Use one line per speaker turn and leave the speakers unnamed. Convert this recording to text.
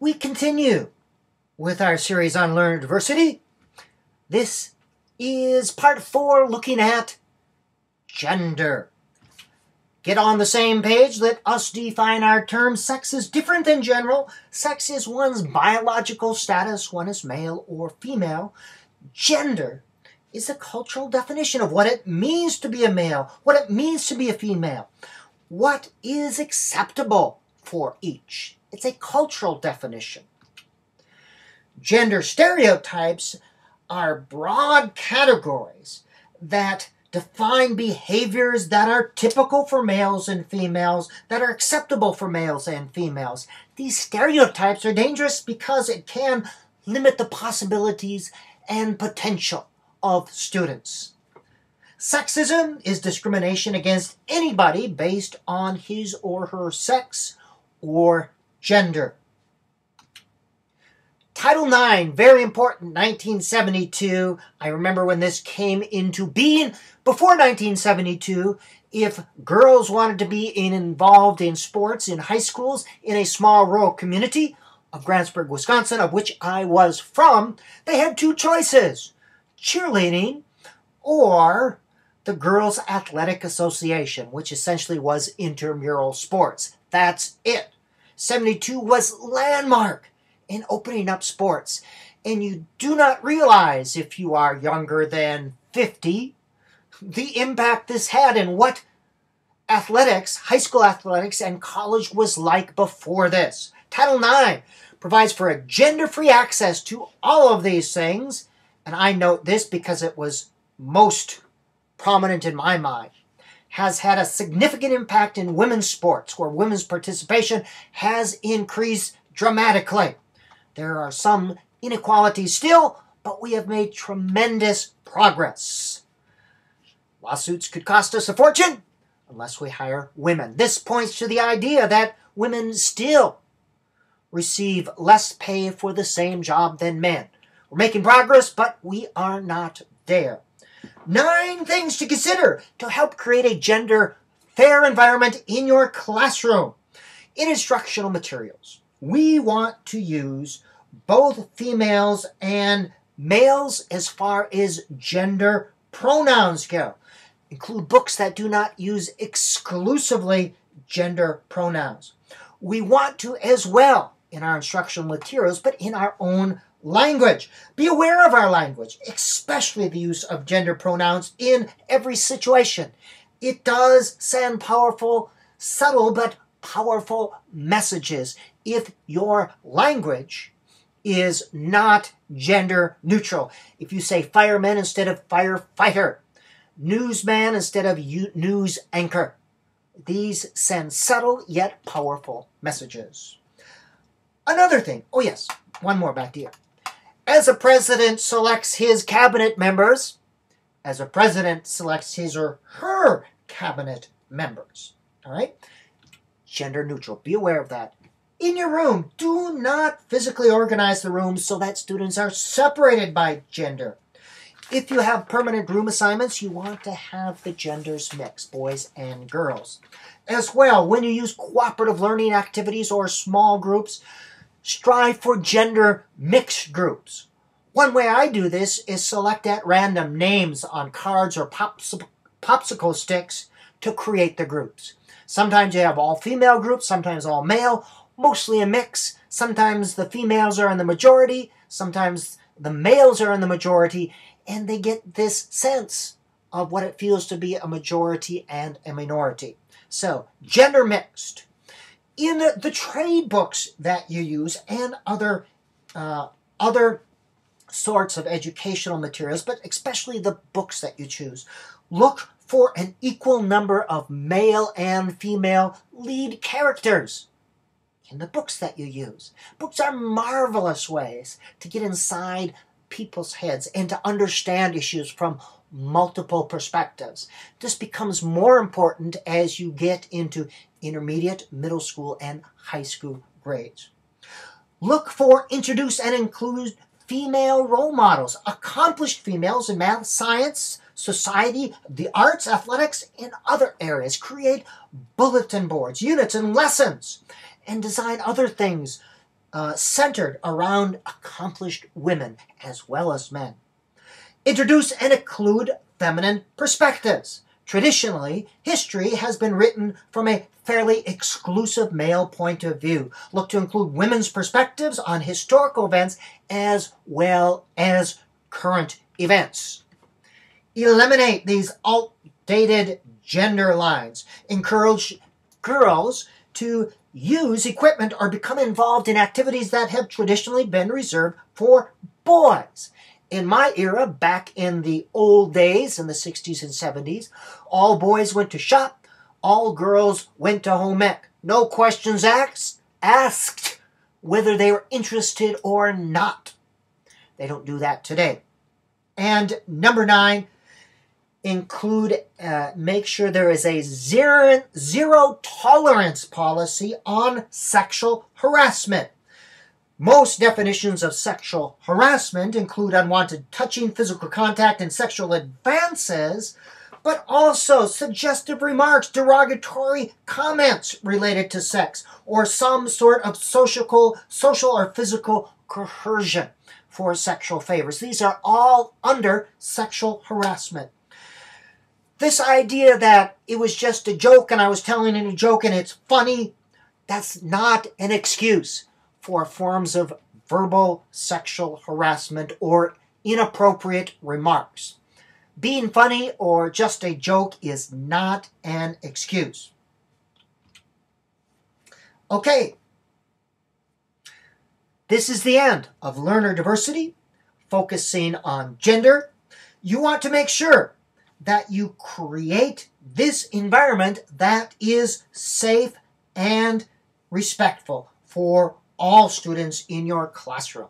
We continue with our series on learner diversity. This is part 4, looking at gender. Get on the same page. Let us define our term. Sex is different than general. Sex is one's biological status. One is male or female. Gender is a cultural definition of what it means to be a male, what it means to be a female, what is acceptable for each. It's a cultural definition. Gender stereotypes are broad categories that define behaviors that are typical for males and females, that are acceptable for males and females. These stereotypes are dangerous because it can limit the possibilities and potential of students. Sexism is discrimination against anybody based on his or her sex or gender. Title IX, very important, 1972. I remember when this came into being. Before 1972, if girls wanted to be involved in sports in high schools in a small rural community of Grantsburg, Wisconsin, of which I was from, they had two choices: cheerleading or the Girls Athletic Association, which essentially was intramural sports. That's it. 72 was landmark in opening up sports. And you do not realize, if you are younger than 50, the impact this had and what athletics, high school athletics, and college was like before this. Title IX provides for a gender-free access to all of these things, and I note this because it was most prominent in my mind, has had a significant impact in women's sports, where women's participation has increased dramatically. There are some inequalities still, but we have made tremendous progress. Lawsuits could cost us a fortune unless we hire women. This points to the idea that women still receive less pay for the same job than men. We're making progress, but we are not there. 9 things to consider to help create a gender-fair environment in your classroom. In instructional materials, we want to use both females and males as far as gender pronouns go. Include books that do not use exclusively gender pronouns. We want to as well in our instructional materials, but in our own language. Be aware of our language, especially the use of gender pronouns in every situation. It does send powerful, subtle, but powerful messages if your language is not gender neutral. If you say fireman instead of firefighter, newsman instead of news anchor, these send subtle yet powerful messages. Another thing, oh yes, one more back to you. As a president selects his cabinet members, as a president selects his or her cabinet members, all right? Gender neutral, be aware of that. In your room, do not physically organize the room so that students are separated by gender. If you have permanent room assignments, you want to have the genders mixed, boys and girls. As well, when you use cooperative learning activities or small groups, strive for gender mixed groups. One way I do this is select at random names on cards or popsicle sticks to create the groups. Sometimes you have all female groups, sometimes all male, mostly a mix. Sometimes the females are in the majority, sometimes the males are in the majority, and they get this sense of what it feels to be a majority and a minority. So, gender mixed. In the trade books that you use and other sorts of educational materials, but especially the books that you choose, look for an equal number of male and female lead characters in the books that you use. Books are marvelous ways to get inside people's heads and to understand issues from multiple perspectives. This becomes more important as you get into intermediate, middle school, and high school grades. Look for, introduce, and include female role models, accomplished females in math, science, society, the arts, athletics, and other areas. Create bulletin boards, units, and lessons, and design other things centered around accomplished women as well as men. Introduce and include feminine perspectives. Traditionally, history has been written from a fairly exclusive male point of view. Look to include women's perspectives on historical events as well as current events. Eliminate these outdated gender lines. Encourage girls to use equipment or become involved in activities that have traditionally been reserved for boys. In my era, back in the old days, in the 60s and 70s, all boys went to shop, all girls went to home ec. No questions asked whether they were interested or not. They don't do that today. And number 9, make sure there is a zero tolerance policy on sexual harassment. Most definitions of sexual harassment include unwanted touching, physical contact, and sexual advances, but also suggestive remarks, derogatory comments related to sex, or some sort of social or physical coercion for sexual favors. These are all under sexual harassment. This idea that it was just a joke and I was telling a joke and it's funny, that's not an excuse for forms of verbal sexual harassment or inappropriate remarks. Being funny or just a joke is not an excuse. Okay, this is the end of learner diversity, focusing on gender. You want to make sure that you create this environment that is safe and respectful for all students in your classroom.